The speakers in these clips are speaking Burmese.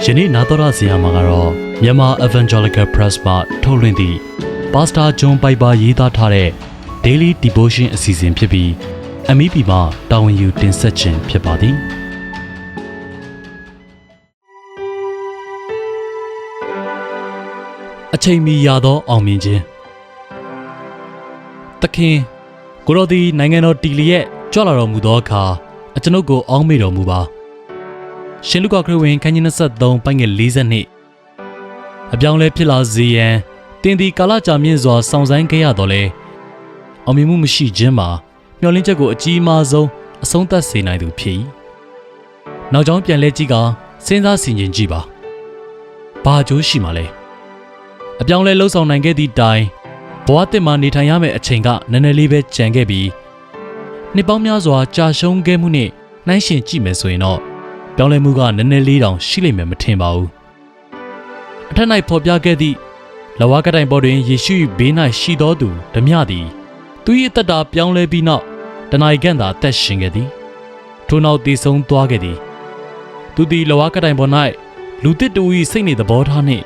ယနေ့နာတော်ရစီယာမှာကတော့မြန်မာ Evangelical Press မှထုတ်လွှင့်သည့် Pastor John Piper ရေးသားထားတဲ့ Daily Devotion အစီအစဉ်ဖြစ်ပြီး MEP မှတာဝန်ယူတင်ဆက်ခြင်းဖြစ်ပါသည်အချိန်မီရသောအောင်မြင်ခြင်းသခင်ကိုရောသည်နိုင်ငံတော်တည်လျက်ကြွလာတော်မူသောအခါကျွန်ုပ်ကိုအောက်မေ့တော်မူပါရှင်လုကာခရစ်ဝင်ခန်းကြီး23ပိုင်းငယ်42အပြောင်းလဲဖြစ်လာစေရန်တင်ဒီကာလကြာမြင့်စွာစောင့်ဆိုင်ခဲ့ရတော့လေအောင်မြင်မှုမရှိခြင်းမှာမျှော်လင့်ချက်ကိုအကြီးမားဆုံးအဆုံးသတ်စေနိုင်သူဖြစ်၏နောက်ကြောင်းပြန်လဲကြည့်ကစဉ်းစားဆင်ခြင်ကြည့်ပါဘာအကျိုးရှိမှာလဲအပြောင်းလဲလှုပ်ဆောင်နိုင်ခဲ့သည့်တိုင်ဘဝတစ်မှာနေထိုင်ရမယ့်အချိန်ကနည်းနည်းလေးပဲကြံခဲ့ပြီးနှစ်ပေါင်းများစွာကြာရှုံးခဲ့မှုနဲ့နှိုင်းယှဉ်ကြည့်မယ်ဆိုရင်တော့ပြောင်းလဲမှုကနည်းနည်းလေးတောင်ရှိလိမ့်မယ်မထင်ပါဘူးအထက်၌ဖော်ပြခဲ့သည့်လဝါကတိုင်ပေါ်တွင်ယေရှု၏ဘေး၌ရှိသောသူဓမြသည်သူ၏အသက်တာပြောင်းလဲပြီးနောက်တနာရီခန့်သာအသက်ရှင်ခဲ့သည်ထို့နောက်တည်ဆုံသွားခဲ့သည်သူသည်လဝါကတိုင်ပေါ်၌လူတစ်တူ၏စိတ်နေသဘောထားနှင့်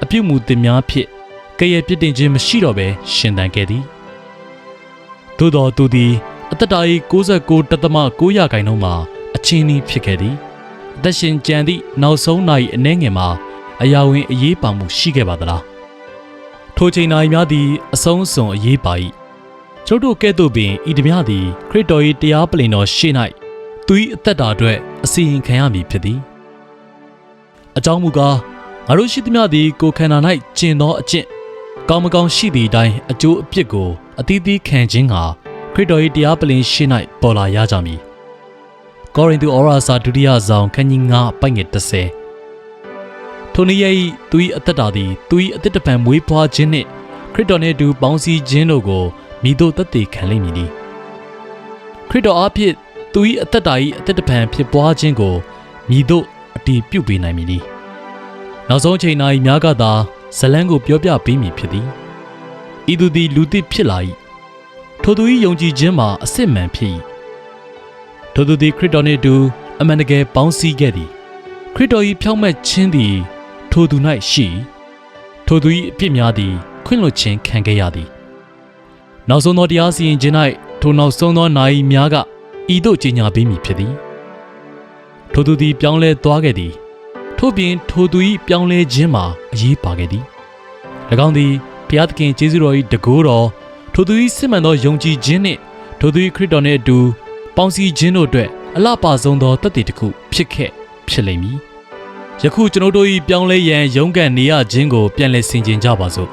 အပြုတ်မှုတင်များဖြင့်ကဲ့ရဲ့ပြစ်တင်ခြင်းမရှိတော့ဘဲရှင်သန်ခဲ့သည်သို့တော်သူသည်အသက်တာ၏69.9%မှာအချင်းဤဖြစ်ခဲ့သည်အသက်ရှင်ကြံသည့်နောက်ဆုံးနိုင်အနှဲငယ်မှာအရာဝင်အရေးပါမှုရှိခဲ့ပါသလားထိုချိန်နိုင်များသည်အဆုံးအစွန်အရေးပါ၏ကျုပ်တို့ကဲ့သို့ပင်ဤဓမြသည်ခရစ်တော်၏တရားပလင်တော်ရှေ့၌သူ၏အသက်တာအတွက်အစီရင်ခံရမည်ဖြစ်သည်အကြောင်းမူကားငါတို့ရှိသမျှသည်ကိုယ်ခန္ဓာ၌ကျင့်သောအကျင့်ကောင်းမကောင်းရှိသည့်အတိုင်းအကျိုးအပြစ်ကိုအသီးသီးခံခြင်းဟာခရစ်တော်၏တရားပလင်ရှေ့၌ပေါ်လာရကြမည်ကောရိန္သုဩဝါစာဒုတိယဆောင်ခန်းကြီး9ပိုင်းငယ်30ထိုနည်း၏သူ၏အသက်တာသည်သူ၏အသက်တပံမွေးဖွားခြင်းနှင့်ခရစ်တော်နှင့်အတူပေါင်းစည်းခြင်းတို့ကိုမိတို့သက်သေခံလိမ့်မည်နီခရစ်တော်အားဖြင့်သူ၏အသက်တာ၏အသက်တပံဖြစ်ပွားခြင်းကိုမိတို့အတည်ပြုပေးနိုင်မည်နီနောက်ဆုံးချိန်၌များကသာဇလန်းကိုပြောပြပေးမည်ဖြစ်သည်ဤသူသည်လူသစ်ဖြစ်လာ၏ထိုသူ၏ယုံကြည်ခြင်းမှာအစစ်မှန်ဖြစ်၏ထိုသူသည်ခရစ်တော်နှင့်အတူအမှန်တကယ်ပေါင်းစည်းခဲ့သည်ခရစ်တော်၏ဖြောင့်မတ်ခြင်းသည်ထိုသူ၌ရှိထိုသူ၏အပြစ်များသည်ခွင့်လွှတ်ခြင်းခံခဲ့ရသည်နောက်ဆုံးသောတရားစီရင်ခြင်း၌ထိုနောက်ဆုံးသောနာရီများကဤသို့ကြေညာပေးမည်ဖြစ်သည်ထိုသူသည်ပြောင်းလဲသွားခဲ့သည်ထို့ပြင်ထိုသူ၏ပြောင်းလဲခြင်းမှာအရေးပါခဲ့သည်၎င်းသည်ဘုရားသခင်ကျေးဇူးတော်၏တန်ခိုးတော်ထိုသူ၏စစ်မှန်သောယုံကြည်ခြင်းနှင့်ထိုသူ၏ခရစ်တော်နှင့်အတူပေါင်းစည်းခြင်းတို့အတွက်အလှပဆုံးသောသက်သေတစ်ခုဖြစ်လိမ့်မည်ယခုကျွန်ုပ်တို့၏ပြောင်းလဲရန်ရုန်းကန်နေရခြင်းကိုပြန်လည်ဆင်ခြင်ကြပါစို့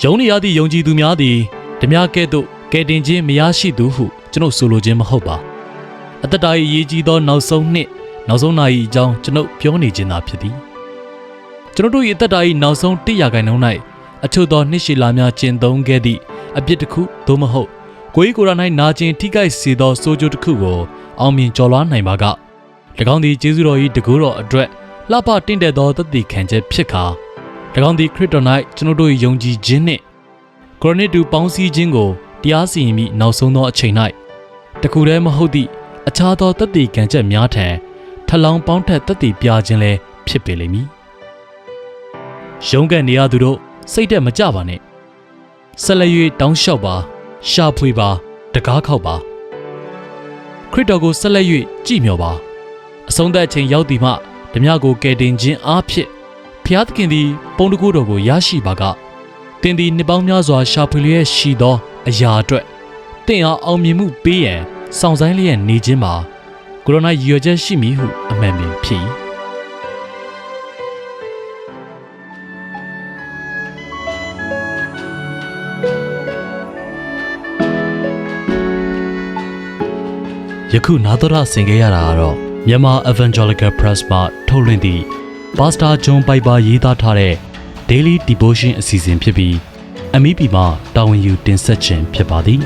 ယုံနေရသည့်ယုံကြည်သူများသည်ဓမြကဲ့သို့ကယ်တင်ခြင်းမရရှိသူဟုကျွန်ုပ်ဆိုလိုခြင်းမဟုတ်ပါအသက်တာ၏အရေးကြီးသောနောက်ဆုံးနှစ်နောက်ဆုံးနာရီအကြောင်းကျွန်ုပ်ပြောနေခြင်းသာဖြစ်သည်ကျွန်ုပ်တို့၏အသက်တာ၏နောက်ဆုံး1%၌အချို့သောနှစ်ရှည်လများကျင့်သုံးခဲ့သည့်အပြစ်တစ်ခုသို့မဟုတ်ကိုယ်ကိုယ်တိုင်၌နာကျင်ထိခိုက်စေသောဆိုးကျိုးတစ်ခုကိုအောင်မြင်ကျော်လွှားနိုင်ပါက၎င်းသည်ကျေးဇူးတော်၏တန်ခိုးတော်အတွက်လှပတင့်တယ်သောသက်သေခံချက်ဖြစ်ကာ၎င်းသည်ခရစ်တော်၌ကျွန်ုပ်တို့၏ယုံကြည်ခြင်းနှင့်ကိုယ်နှင့်တူပေါင်းစည်းခြင်းကိုတရားစီရင်မိနောက်ဆုံးသောအချိန်၌တခုတည်းမဟုတ်သည့်အခြားသောသက်သေခံချက်များထံထလောင်ပေါင်းထက်သက်သေပြခြင်းလည်းဖြစ်ပေလိမ့်မည်ရုန်းကန်နေရသူတို့စိတ်သက်မကြပါနဲ့ဆက်လက်၍တောင်းလျှောက်ပါရှာဖွေပါတကားခောက်ပါခရစ်တော်ကိုဆက်လက်၍ကြည်မြော်ပါအဆုံးသတ်အချိန်ရောက်သည်မှဓမြကိုကယ်တင်ခြင်းအားဖြင့်ဘုရားသခင်သည်ပုံတကူတော်ကိုရရှိပါကသင်သည်နှစ်ပေါင်းများစွာရှာဖွေလျက်ရှိသောအရာအတွက်သင်အားအောင်မြင်မှုပေးရန်စောင့်ဆိုင်းလျက်နေခြင်းမှာကိုရိုနာရည်ရွယ်ချက်ရှိမည်ဟုအမှန်ပင်ဖြစ်၏ယခုနာတော်ရဆင်ခဲ့ရတာကတော့မြန်မာ Evangelical Press မှထုတ်လွှင့်သည့် Pastor John Piper ရေးသားထားတဲ့ Daily Devotion အစီအစဉ်ဖြစ်ပြီး MEP မှတာဝန်ယူတင်ဆက်ခြင်းဖြစ်ပါသည်